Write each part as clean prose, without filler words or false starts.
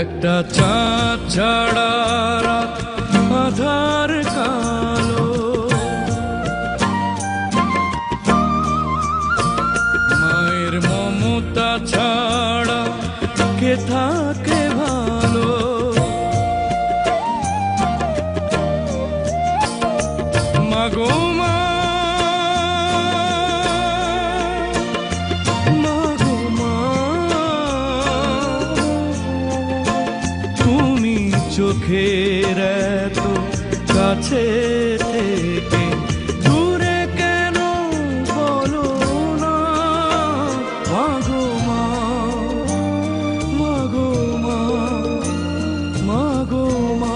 একটা চাঁদ ছাড়া রাত আধার কালো, মায়ের মমতা ছাড়া কে থাকে ভালো। মাগো মা, মাগো মা, তুমি চোখের এত কাছে থেকে দূরে কেন বলো না? মাগো মা, মাগো মা, মাগো মা।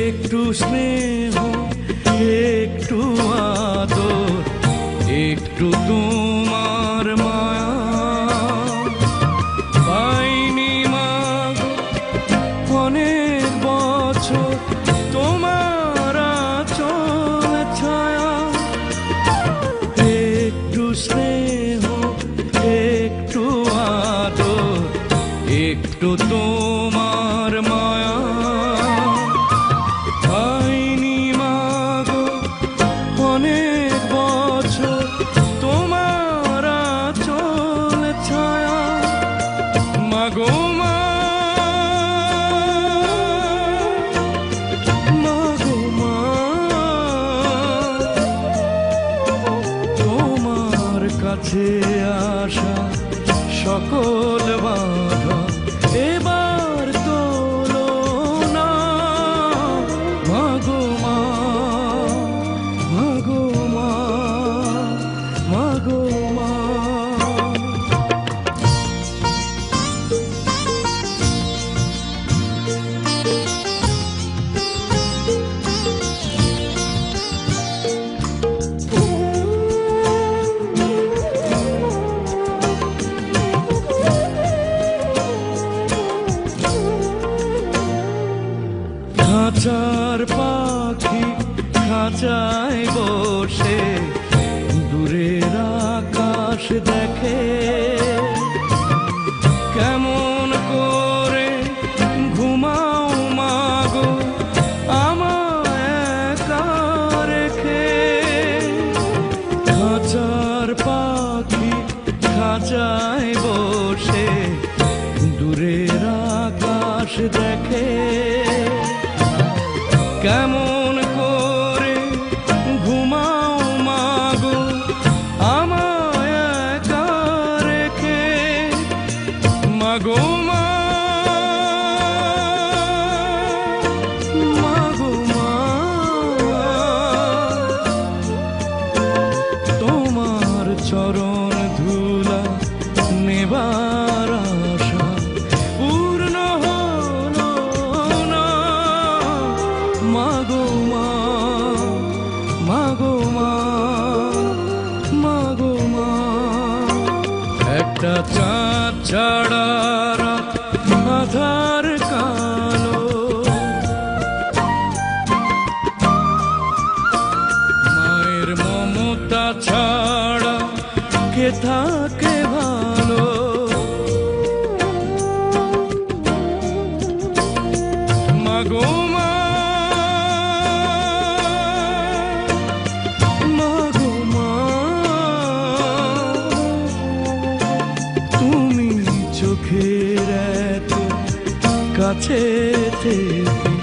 একটু স্নেহ, একটু আদর, একটু তোমার মায়া পাইনি মাগো অনেক বছর, তোমার আঁচল ছায়া। একটু স্নেহ, একটু আদর, একটু তোমার মায়া পাইনি মাগো অনেক বছর, তোমার আঁচল ছায়া। মাগো মা, মাগো মা, তোমার কাছে আসা সকল বাধা এবার তোলো না। মাগো মা, মাগো মা, মাগো মা। খাঁচার পাখি খাঁচায় বসে দূরের আকাশ দেখে, কেমন করে ঘুমাও মাগো আমায় একা রেখে। খাঁচার পাখি খাঁচায় বসে দূরের আকাশ দেখে, কেমন করে ঘুমাও মাগো আমায় একা রেখে। মাগো মা, মাগো মা, তোমার চরণ ধুলা নেবার আশা পূর্ণ হলো না। মাগো মা, মাগো মা, মাগো মা। একটা চাঁদ ছাড়া রাত আধার কালো, মায়ের মমতা ছাড়া কে থাকে ভালো। মাগো মা, মাগো মা, তুমি চোখের এত কাছে থেকে